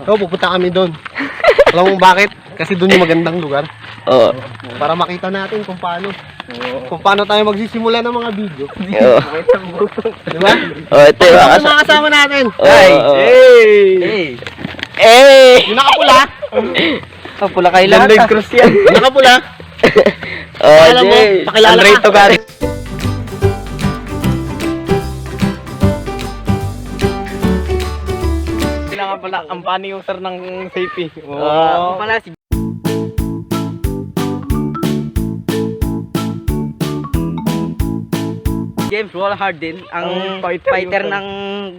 Oo, pupunta kami doon. Alam mo bakit? Kasi doon yung magandang lugar. Oo. Para makita natin kung paano. Kung paano tayo magsisimula ng mga video. Oo. Di ba? Oh, ito yung Ano mga kasama natin? Ay! Hey! Eh! Yung nakapula. Oh, pula kayo lahat. Red Cross yan. Yung nakapula. Oh, Alam mo, Jay. pakilala Andre ka. Togari. Kailangan pala ang funny user ng safety. Oo. Pala si James Walhardin, ang fighter ng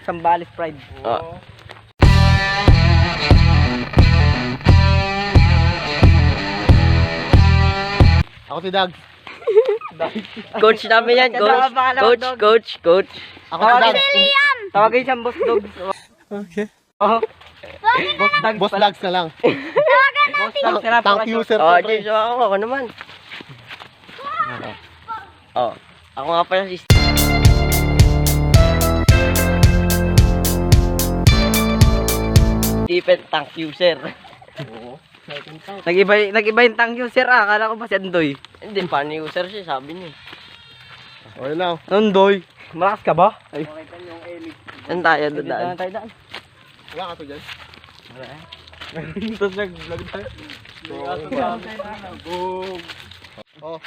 Sambales Pride. Oh. Ako si Dag. Coach namin yan, coach. Coach. Ako si Dag. Tawagin siyang Boss Dogs. Okay. Oh. Boss Dogs. Boss Dags na lang. Boss Dogs na lang. Tank user Oh, to, pre. James, ako naman. Oh, ako nga pala si Stephen Tank User. Nag-iba yung tank user ah. Akala ko ba si Andoy? Hindi, paano user siya, sabi niya. Okay na. Andoy. Malakas ka ba? Ay. Saan tayo dadaan? Wala ka to dyan. Tapos nag-vlog tayo. Oh,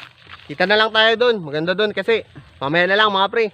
kita na lang tayo doon. Maganda doon kasi mamaya na lang mga pre.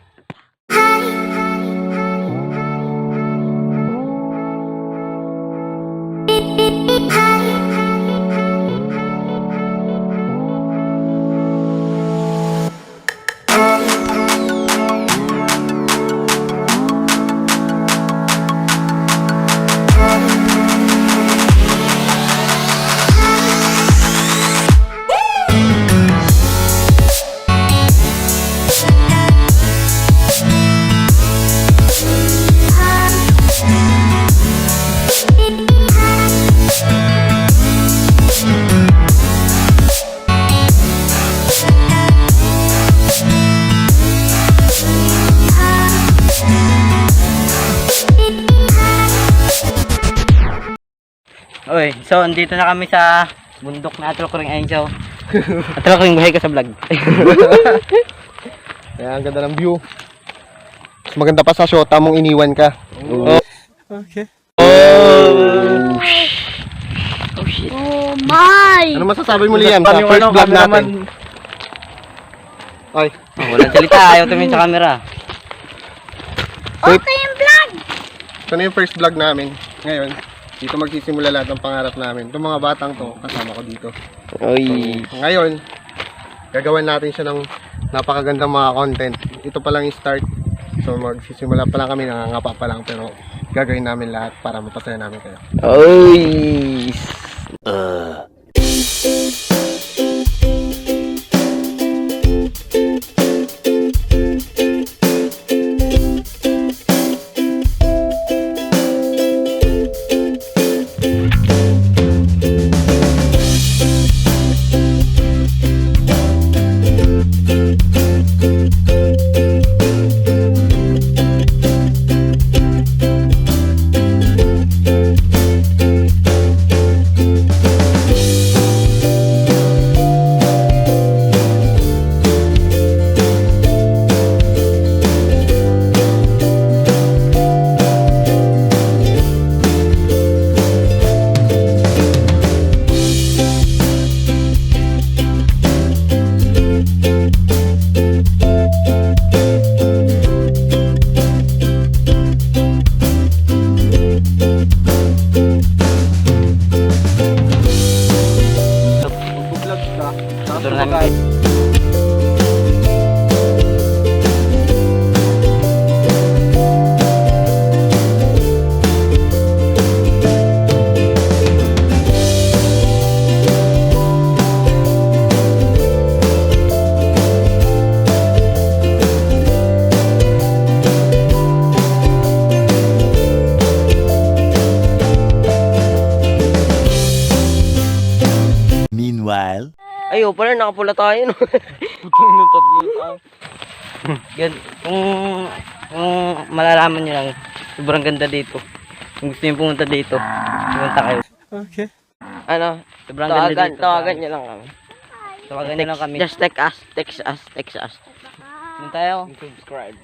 Oy, so andito na kami sa bundok na Atro Kring Angel. Atro Kring buhay ka sa vlog. Kaya ang ganda ng view. Mas maganda pa sa shota mong iniwan ka. Oh. Okay. Oh shit. Oh my! Ano masasabi mo, Liam, sa first vlog natin? Ay, Oh, walang salita, ayaw tumingin sa camera. so, Okay yung vlog! ito na yung first vlog namin. Ngayon, dito magsisimula lahat ng pangarap namin. Itong mga batang to, kasama ko dito. Oy. Ngayon, gagawin natin siya ng napakagandang mga content. Ito pa lang yung start. So magsisimula pa lang kami, nangangapa pa lang. Pero gagawin namin lahat para mapasaya namin kayo. Oy. Mag-vlog ka. Ito na namin. Meanwhile, Ay, oh, pala nakapula tayo, no? Putang na tatlo tayo. Yan, kung malalaman nyo lang, sobrang ganda dito. Kung gusto niyo pumunta dito, pumunta kayo. Okay. Ano? Sobrang ganda dito. Tawagan niyo lang kami. Tawagan niyo lang kami. Just text us. Doon tayo. Subscribe.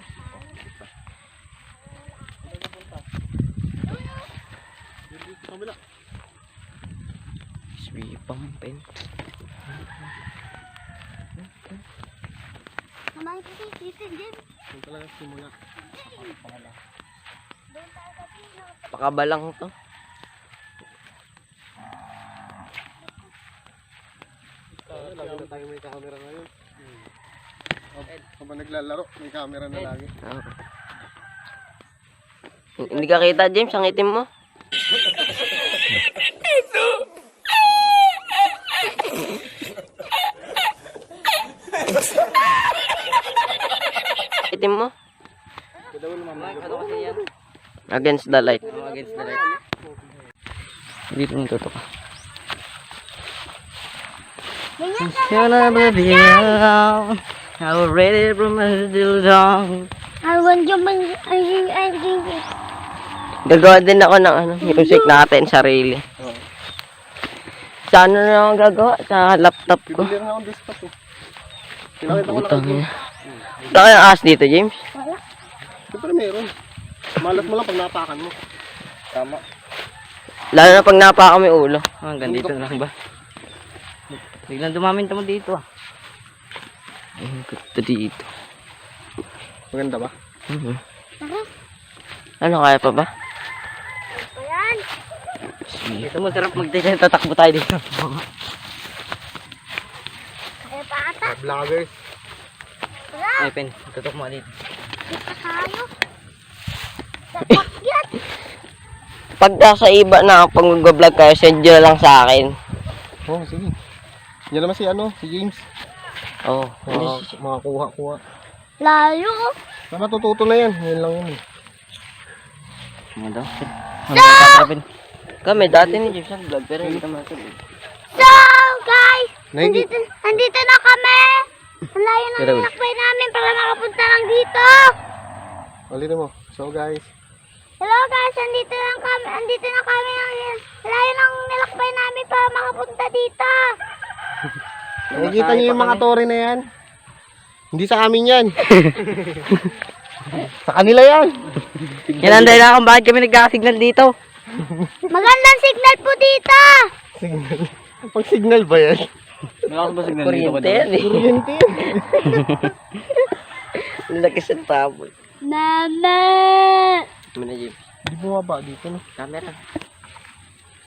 Sweet pumping. Naman kasi Tito Jim. Ito lang simula. Pakabalang to. Lagi na tayo may camera ngayon. Kapag naglalaro, may camera na lagi. Hindi ka kita, James, ang itim mo. Itim mo? Ano kasi yan? Against the light. Against the light. Dito nung tutok. I was ready from a little down. I want you man. Gagawa din ako ng music natin, sarili. Sa ano na ako gagawa? Sa laptop ko. Bibili rin akong desktop eh. Pinakita ko lang Utang kayo. niya. Wala kayong ahas dito, James? Siyempre meron. Malas mo lang pag napakan mo. Tama. Lalo na pag napa kami ulo. Hanggang dito lang ba? Biglang dumamin mo dito ah. Ang ganda dito. Maganda ba? Mhm. Ano, kaya pa ba? Ayan. Dito mo sarap mag-design. Tatakbo tayo dito. Kaya pa ata. Vloggers. Ay, pen. Tutok mo dito. Kita tayo. Sakyan. Pag nasa iba na, pag mag-vlog kayo, send nyo na lang sa akin. Oh, sige. Yan naman si si James. Oo. Mga kuha-kuha. Layo. Matututo na yan. Yan lang yun eh. Ano daw? Ano Kami, dati ni James nag-vlog, pero hindi kami natuloy. So, guys. Naigi. Andito na kami. Ang layo ng Pero- nilakbay namin para makapunta lang dito. Ulitin mo. So guys. Hello guys, andito na kami. Ang layo ng nilakbay namin para makapunta dito. Nakikita niyo yung mga tore na yan? Hindi sa amin yan. Sa kanila yan. Yan ang dahilan kung bakit kami nagkakasignal dito. Magandang signal po dito. Signal. Pag signal ba yan? Malakas ba signal Kuryente yan eh. Kuryente yan. Laki sa tabo. Mama. Ano na, James? Hindi bumaba dito no. Camera.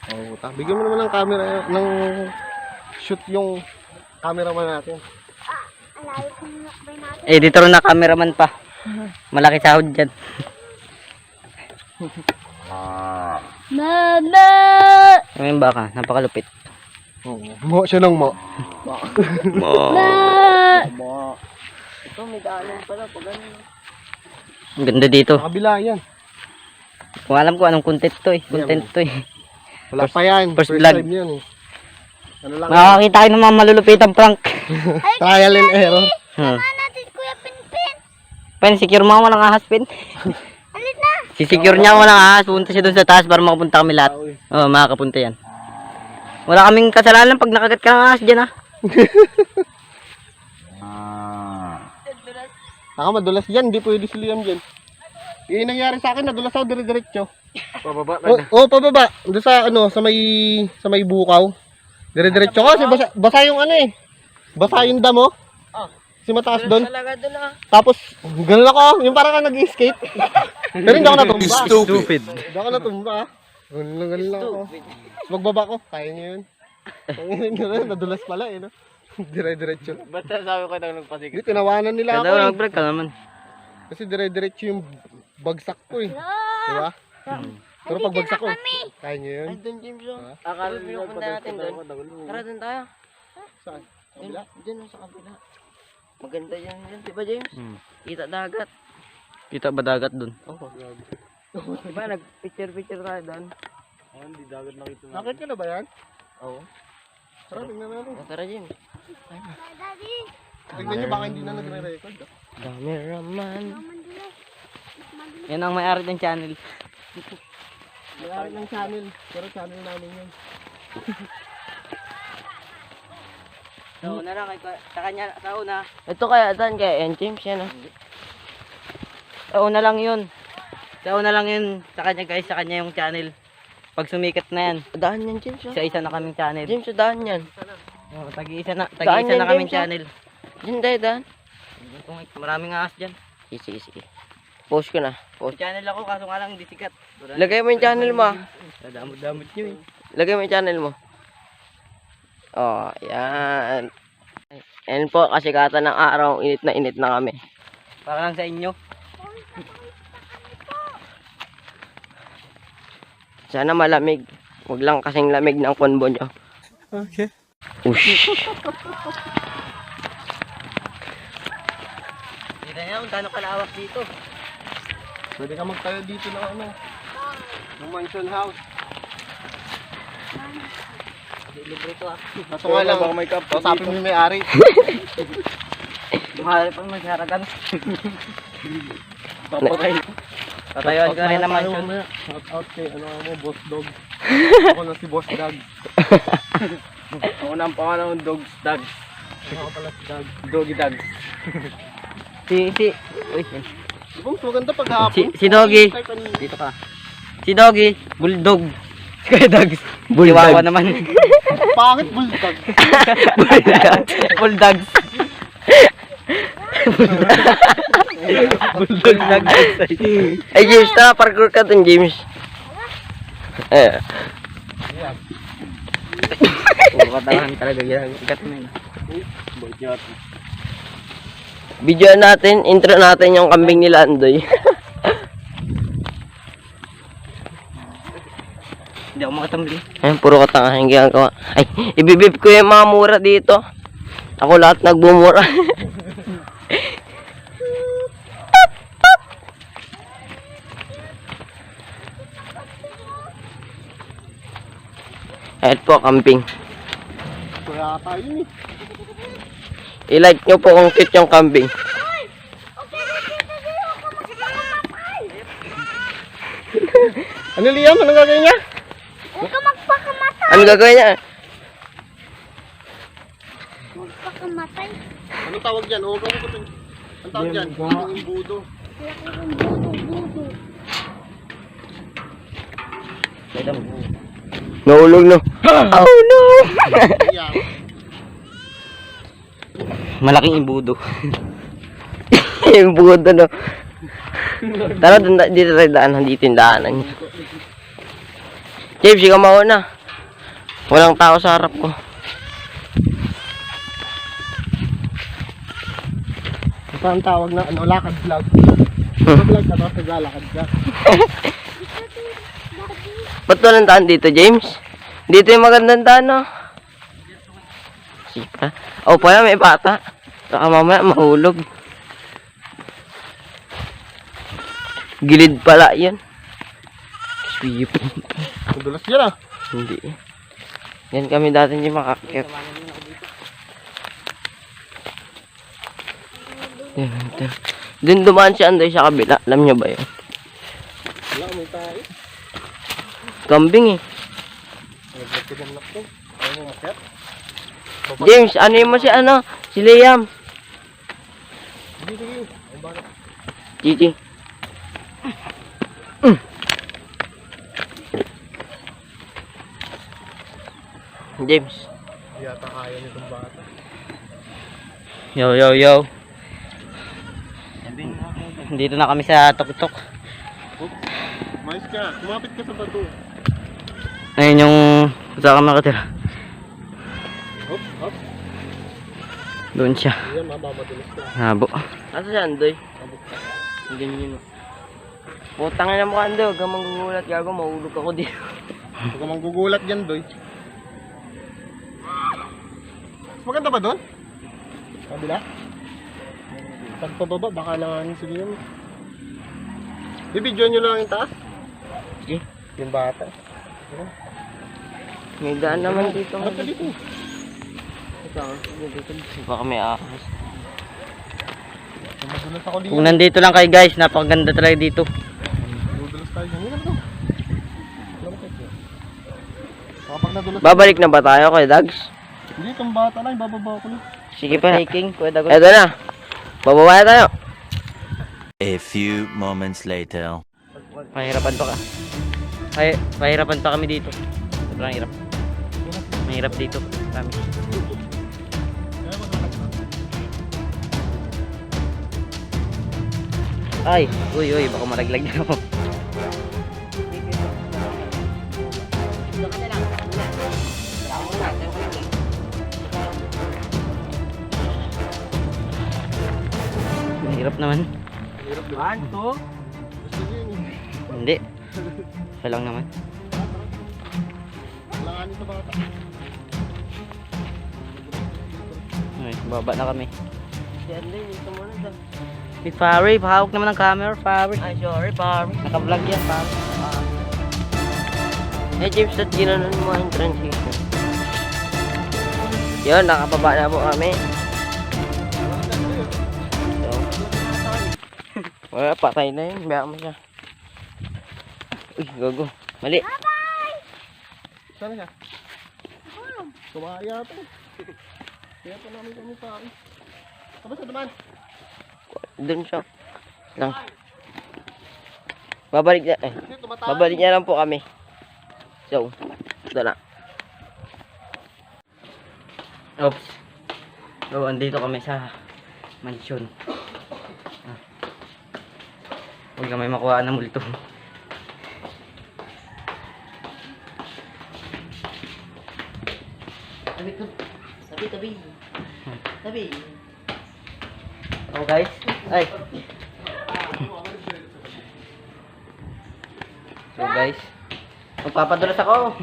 Oh, bigyan mo naman ng camera ng shoot yung cameraman natin. Ang layo ng nilakbay natin. Eh, dito rin na cameraman pa. Malaki sahod dyan. Mama. Ngayon baka, napakalupit. Oo. Mo siya ng mo. Ma. Ito, may daanan pala. Pag ano. Ang ganda dito. Sa kabila yan. Kung alam ko anong content to eh. Content to eh. Wala pa yan. first vlog. time yan eh. Ano lang. Makakakita kayo ng mga malulupitang prank. Trial and error. Hmm. Ano natin Kuya Pinpin? Pen, secure mo walang ahas, Pen. Alit na. Si-secure niya walang ahas. Pupunta siya dun sa taas para makapunta kami lahat. Oo, makakapunta yan. Wala kaming kasalanan pag nakagat ka ng ahas dyan ah. Ako madulas dyan. Hindi pwede si Liam dyan. Yung nangyari sa akin, nadulas ako dire-diretso. Pababa Pababa. Doon sa sa may bukaw. Dire-diretso ko kasi basa yung basa yung damo. Si mataas doon. Talaga doon ah. Tapos ganoon ako, yung parang ka nag-skate. Pero hindi ako natumba. Stupid. Hindi ako natumba. Ganun lang ako. Magbaba ko, kaya niyo yun. Nadulas pala no. Dire-diretso. Basta sabi ko na nagpasig. Hindi, tinawanan nila ako Kada mag-break ka naman. Kasi dire-diretso yung bagsak ko Diba? Pero pag bagsak ko, kaya niyo yun. Ay, doon, James. Oh. Ha? Akala mo punta natin doon. Tara, doon tayo. Saan? Kabila? Diyan, sa kabila. Maganda yan. Diba, James? Kita dagat. Kita ba dagat dun? Oo. Diba, nag-picture tayo doon. Nakit ka na ba yan? Oo. Tara, tingnan natin. Tara, James. Daddy. Tingnan niyo baka hindi na nagre-record. Cameraman. Yan ang may-ari ng channel. May ng channel. Pero channel namin yun. Sa una lang, sa kanya, sa una. Ito kaya Dan, kaya yan James yan ah. Sa una lang yun. Sa una lang yun. Sa kanya guys, sa kanya yung channel. Pag sumikat na yan, Daan yan James ah. isa-isa na kaming channel. James, daan yan. Oh, tagi-isa na Daan yan, kaming James, ah. channel. Diyan tayo daan. Maraming ahas dyan. Sige. Post ko na. Sa channel ako, kaso nga lang hindi sikat. Lagay mo yung channel mo ah. Damot-damot nyo eh. Lagay mo yung channel mo. Oh, yan. Yan po, kasikatan ng araw. Init na kami. Para lang sa inyo. Sana malamig. Huwag lang kasing lamig ng konbo nyo. Okay. Ush. Hindi na kung gaano kalawak dito. Pwede ka magtayo dito ng ano. Ng mansion house. Libre to ah. Kaso nga lang, may kausapin mo yung may-ari. Mahal pa magharagan. Tatayuan ko rin naman yun. Shout out kay ano mo, Boss Dog. Ako na si Boss Dog. Ako na ang pangalan ng Dogs Dogs. Ako pala si Dog. Doggy Dogs. Uy, Di ba mas maganda pag hapon? si Doggy. Dito ka. Si Doggy, Bulldog. Kaya Dogs. Chihuahua naman. Pangit bulldog. Bulldogs. Bulldog Dogs. Ay James, tara parkour ka dun James. Puro katahan talaga yan. Ikat mo yun. Video natin, intro natin yung kambing nila Andoy. Hindi ako makatambili. Ayun, puro katangahan ginagawa. Ay, ibibib ko yung mga mura dito. Ako lahat nagbumura. Ayan po, kambing. Kaya tayo yun eh. I-like nyo po kung cute yung kambing. Ano Liam? Anong gagawin niya? Huwag ka magpakamatay. Ano gagawin niya? Magpakamatay. Anong tawag dyan? Huwag ako ko. Ang tawag dyan? Ang budo. Laki ng budo-budo. Nahulog no. Oh no! Yeah. Malaking imbudo. Yung budo no. Tara, dito tayo daan. Dito yung daanan niya. James, ikaw mauna. Walang tao sa harap ko. Ito ang tawag na ano, lakad vlog. Vlog ka tapos naglalakad ka. Ba't walang daan dito, James? Dito yung magandang daan, no? Sika. O, pala may bata. Baka mamaya mahulog. Gilid pala yan. Sweep. Madulas yan ah. Hindi. Yan kami dati yung makakit. Doon dumaan si Andoy sa kabila. Alam niyo ba yun? Wala, may tayo. Kambing eh. Nagpapagandang to. Ayaw mo masyat? James, ano yung mo si ano? Si Liam. Sige. Gigi. James. Hindi yata kaya nitong bata. Yo. Dito na kami sa tok-tok. Mais ka. Kumapit ka sa bato. Ayun yung saan kami nakatira. Hop, hop. Doon siya. Ayan, mabamadulas ka. Habo. Asa si Andoy? Abot ka. Hindi niyo. Putang ina mo Andoy, huwag kang magugulat. Gago, mahulog ako dito. Huwag ka manggugulat dyan, Doy. Mas maganda ba doon? Kabila? Pagpababa, baka langanin si Liam. Bibidyo nyo lang yung taas. Sige. Yung bata. May daan naman dito. Harap ka dito. Baka may ahas. Madulas ako dito. Kung nandito lang kayo guys, napakaganda talaga dito. Madulas tayo. Hindi na to. madulas. Babalik na ba tayo kay Dags? Hindi, itong bata lang, bababa ko lang. Sige pa. Taking, Kuya Dagon. Eto na. Bababa na tayo. A few moments later. Mahirapan pa ka. Mahirapan pa kami dito. Sobrang hirap. Mahirap dito. Kami. Ay, uy, baka malaglag na ako. Mahirap naman. Hirap naman. Gusto niyo yun. Hindi. Isa lang naman. Langanin sa bata. Ay, baba na kami. Si Fari, pahawak naman ang camera, Fari. Ay, sorry, Parry. Naka-vlog yan, Fari. Eh, James, at ginanon mo ang transition. Yun, nakababa na po kami. So, wala, patay na yun. Biyak mo siya. Uy, gago. Mali. Saan siya? Kumaya ito. Kaya pa namin kami pare. Saan ba siya duman? Doon siya. Lang. Babalik niya. Hindi, tumataas. Babalik niya lang po kami. So, ito na. Oops. So, andito kami sa mansion. Huwag na may makuha ng multo. Tabi. Oh guys. Ay. So guys. Magpapadulas ako.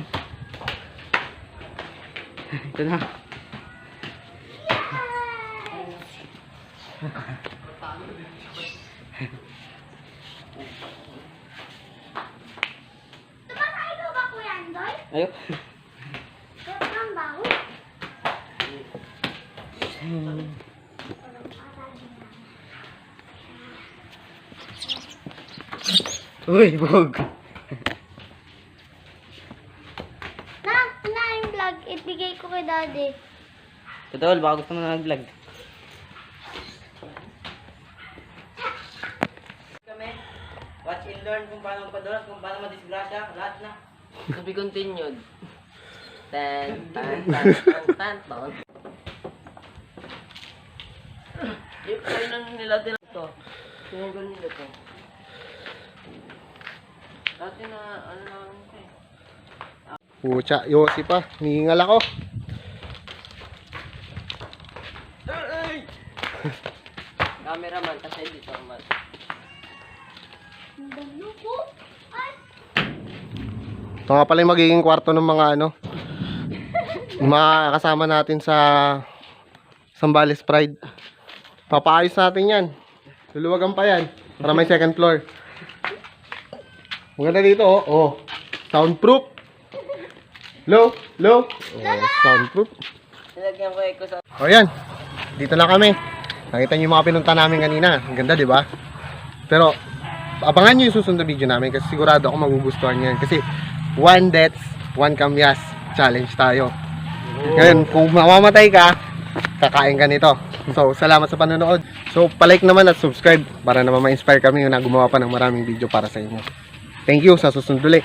Ito na. Tumatayo ba Kuya Andoy? Ayok. Ang baho. Uy, bog. Na yung vlog. Ibigay ko kay daddy. Totoo, baka gusto mo na nag-vlog. Kami, watch and learn kung paano magpadulas, kung paano madisgrasya, lahat na. To be continued. Tan. Yung kainan nila din to. Sinugol nila to. Dati na, ano na ito eh. Pucha, yosi pa. Hihingal ako. Cameraman, kasi editor man. Ang dalo ko. Ay, Ito nga pala yung magiging kwarto ng mga ano. Yung mga kasama natin sa Zambales Pride. Papaayos natin yan. Luluwagan pa yan. Para may second floor. Maganda dito oh. Oh. Soundproof. Low. Oh, soundproof. Nilagyan ko echo sa... O yan. Dito na kami. Nakita niyo yung mga pinunta namin kanina. Ang ganda, di ba? Pero abangan niyo yung susunod na video namin kasi sigurado ako magugustuhan niyo yan. Kasi one deaths, one kamyas challenge tayo. Ngayon, kung mamamatay ka, kakain ka nito. So, salamat sa panonood. So, palike naman at subscribe para naman ma-inspire kami na gumawa pa ng maraming video para sa inyo. Thank you, sa susunod ulit.